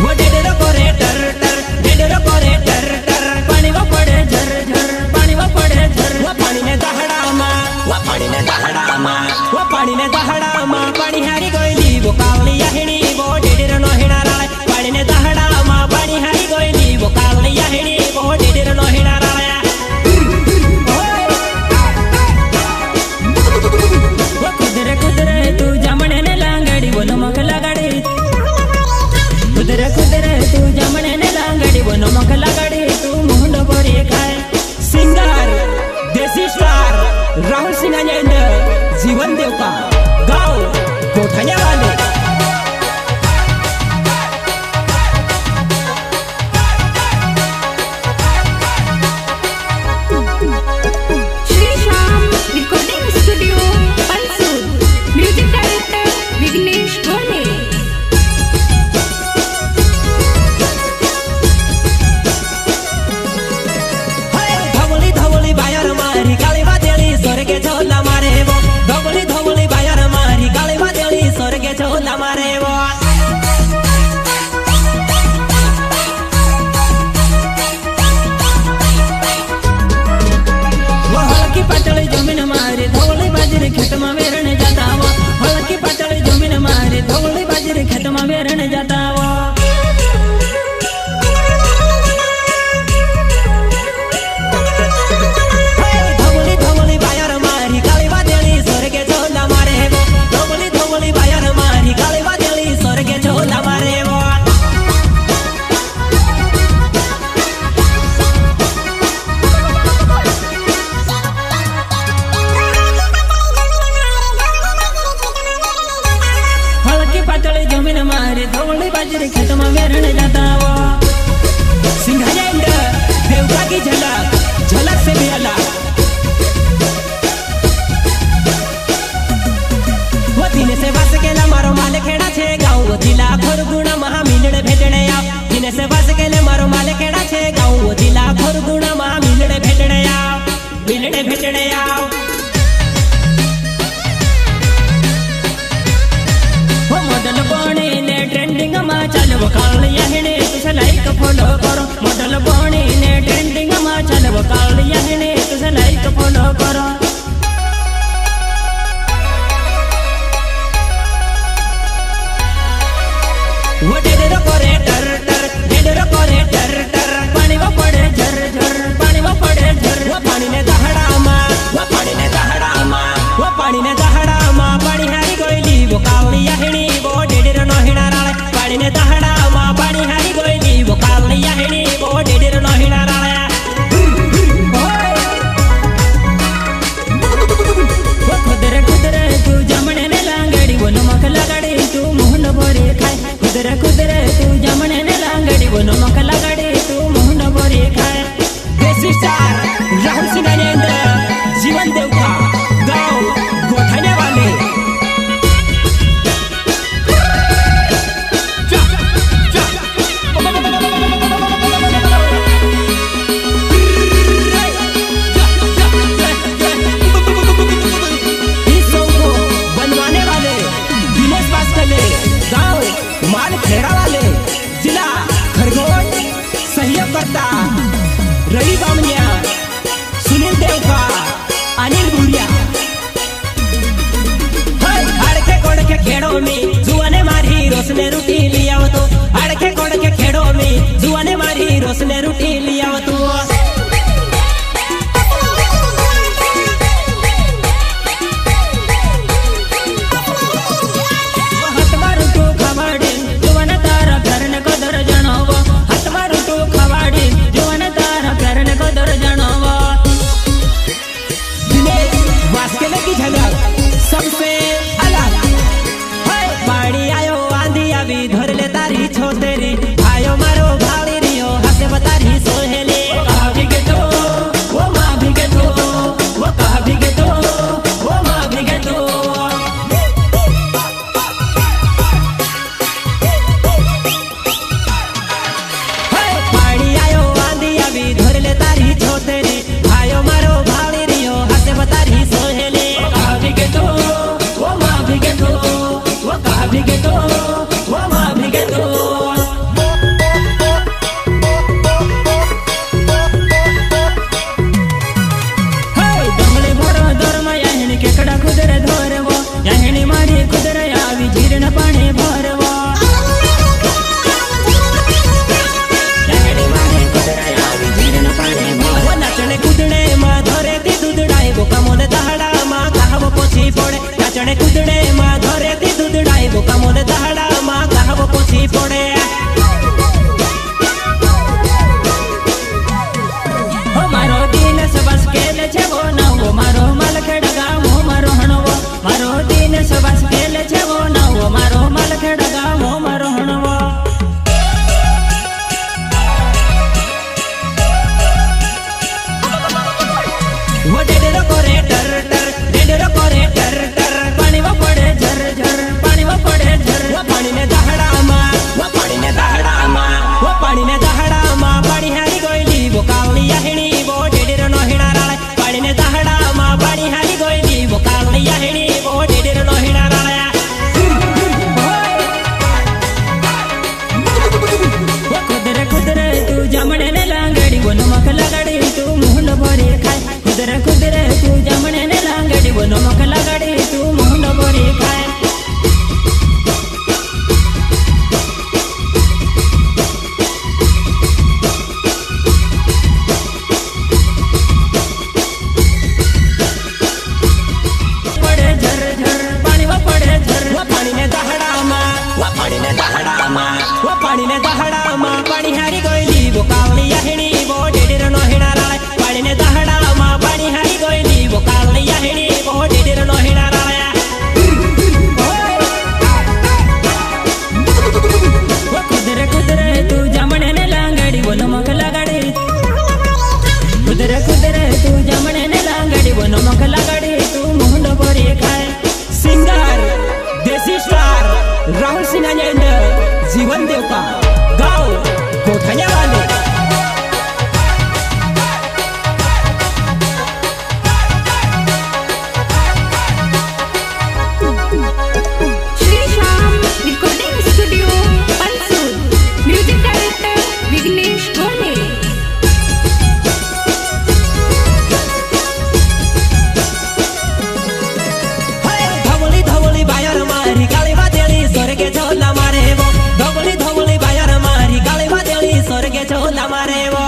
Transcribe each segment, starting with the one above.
वो डेडरो करे टर टर, डेडरो करे टर टर, पानी वो पड़े झर झर, पानी वो पड़े झर, वो पानी ने दहड़ामा, वो पानी ने दहड़ामा, वो पानी ने दहड़ामा, पानी हारी गोइली वो कावली याहिणी वो डेडरो नो हिना राळे, पानी ने दहड़ामा, पानी हारी गोइली वो कावली याहिणी वो डेडरो नो हिना राळे। वो कुदरे कुदरे तू जमणे ने लांगड़ी वो नमक लगाड़ी, कुदरे कुदरे तू जमणे ने लांगड़ी वो नमक लगाड़ी, तू मुंड बोरी खाए। सिंगर देसी स्टार राहुल सिंह जीवन देव का गाँव गोठनिया वाले। Shri Shyam recording studio Pansur, music director Vighnesh Gole. धवली धवली बायर मारी काली बादेली स्वर्गे झोला मारे वो, धवली धवली बायर मारी काली बादेली स्वर्गे झोला मारे वो। वो हल्की पटली जमीन मारी धवली बाजरी खेत में वेरने जाता वो, हल्की पटली जमीन मारी धवली बाजरी खेत में वेरने जाता वो। धवली धवली बायर मारी काली बादेली स्वर्गे झोला मारे वो, धवली धवली बायर मारी काली बादेली स्वर्गे झोला मारे वो। हल्की पतली जमीन मारी धवली बाजरी खेत में वेरने जाता वो। सिंघायंड देवता की झलक, झलक से भी अलग। वो दिन से बस केला मारो माल खेड़ा छे गाँव जिला खोरगुणा महा मिलड़े भेटणे आव, दिन से बस केले मारो माल खेड़ा छे गाँव जिला खोरगुणा महा मिलड़े भेटणे आव, मिलड़े भेटणे आव। वो मॉडल बने ने ट्रेंडिंग में चल वो काली याहिणी तुझे लाइक फॉलो करो, मॉडल बने ने ट्रेंडिंग में चल वो काली याहिणी तुझे लाइक फॉलो करो। वो डेडरो करे टर टर, डेडरो करे टर टर, पानी वो पड़े झर झर, पानी वो पड़े झर, वो पानी ने दहड़ामा, वो पानी ने दहड़ामा, वो पानी ने दहड़ामा, पानी हारी गोइली वो कावली याहिणी वो डेडरो नो हिना राळे, पानी ने दहड़ामा, पानी हारी गोइली वो कावली याहिणी वो डेडरो नो हिना राळे। वो कुदरे कुदरे तू जमणे ने लांगड़ी वो नमक लगाड़ी, तू मुंड बोरी खाए। कुदरे कुदरे तू जमणे ने लांगड़ी वो नमक लगाड़ी, तू मुंड बोरी खाए। देसी स्टार राहुल सिंह जीवन देव का गाँव गोठने वाले। इस सॉन्ग को बनवाने वाले दिनेश बास्कले, गाँव माल खेड़ा वाले, जिला खरगोन। सहयोग करता रवि बामनिया, सुनील देवका, अनिल बुरिया। अड़के कोड़के खेड़ो में जुआने मारी रोसने रूटी लिया तो, अड़के कोड़के खेड़ो में जुआने मारी रोसने रूटी लिया तो। सबसे अलग है बाड़ी आयो आंधी अभी वा पाणीने दहाडाમાં वा पाणीने दहाडाમાં पाणी हारी ગોયલી વો કાવળી આહેણી વો ડેડેર નો હેણારાળે પાણીને દહાડામાં પાણી હારી ગોયલી વો કાવળી આહેણી વો ડેડેર નો હેણારાળે વો કુદરે કુદરે તું જામણે ને લાંગડી વો નમક લગાડી કુદરે કુદરે તું જામણે ને લાંગડી વો નમક લગાડી તું મોહન ભરી ખાય સિંગર દેશી સ્ટાર राहुल सिन्हा जीवन देवता गाव गोठण्या वाले Shri Shyam recording studio Pansur music director Vighnesh Gole धवली धवली बायर मारी काळी वादेली स्वर्गे झोला मारे वो धवली धवली बायर मारी काळी वादेली स्वर्गे झोला मारे वो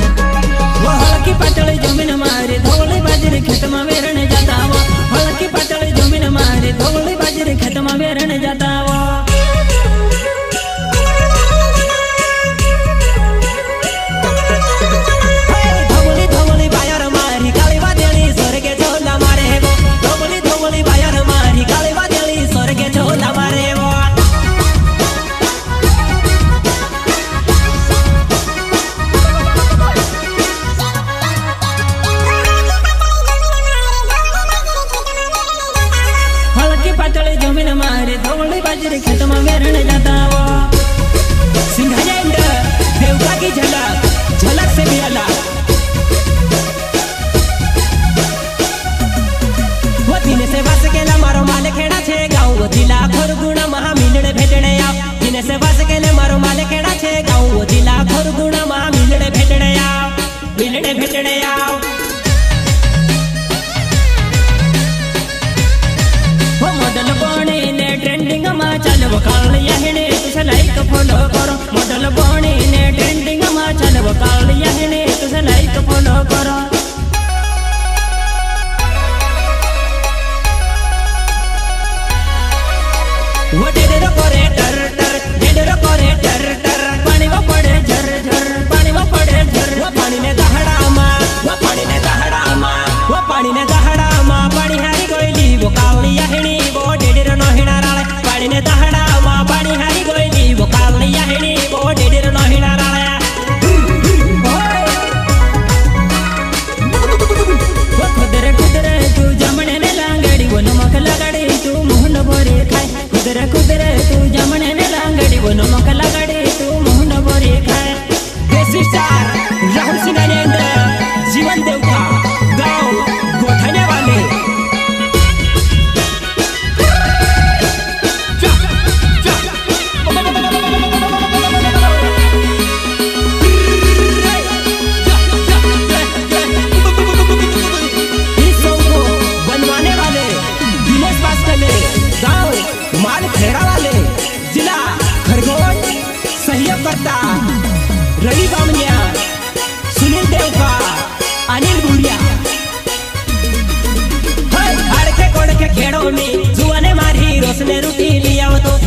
हलकी पातळी जमीन मारी धवली बाजरी खेत में वेरणे जाता वो हलकी पातळी जमीन मारी धवली बाजरी खेत में वेरणे जाता वो जमीन मारे धवली बाजरी खेत में वेरणे जाता वो सिंघाया देवता की झलक झलक से भी अलग वो तिने से वास केला मारो माल खेड़ा छे गाँव वो जिला खरगुणा महा मिलणे भेटणे आव तिने से वास केले मारो माल खेड़ा छे गाँव वो जिला खरगुणा महा मिलणे भेटणे आव वो मॉडल बने ने ट्रेंडिंग में चलव कालिया हेणे तुझे लाइक फॉलो करो मॉडल बने ने ट्रेंडिंग में चलव कालिया हेणे तुझे लाइक फॉलो करो वो डेडर करे टर टर डेडर करे टर टर पानी वो पड़े झर झर पानी वो पड़े झर वो पानी ने दहाडामा वो पानी ने दहाडामा वो पानी ने दहाडामा पानी हारी गईली वो कावळी आहेणी वो डेडर नो हेणाराळे पानी ने दहाडामा पानी हारी गईली वो कावळी आहेणी वो डेडर नो हेणाराळे वो कुदरे कुदरे तू जमणे ने लांगडी वो नमक लगाडी तू मोहन भरी खाय कुदरे कुदरे तू जमणे ने लांगडी वो नमक लगाडी तू मोहन भरी खाय देसी स्टार राहुल सिन्हा जीवन देवता गाँव गोठण्या वाले रवि बामनिया सुनील देवका अनिल गुड़िया हाड़के कोड़के खेड़ो में जुआने मारी रोसने रूटी लिया तो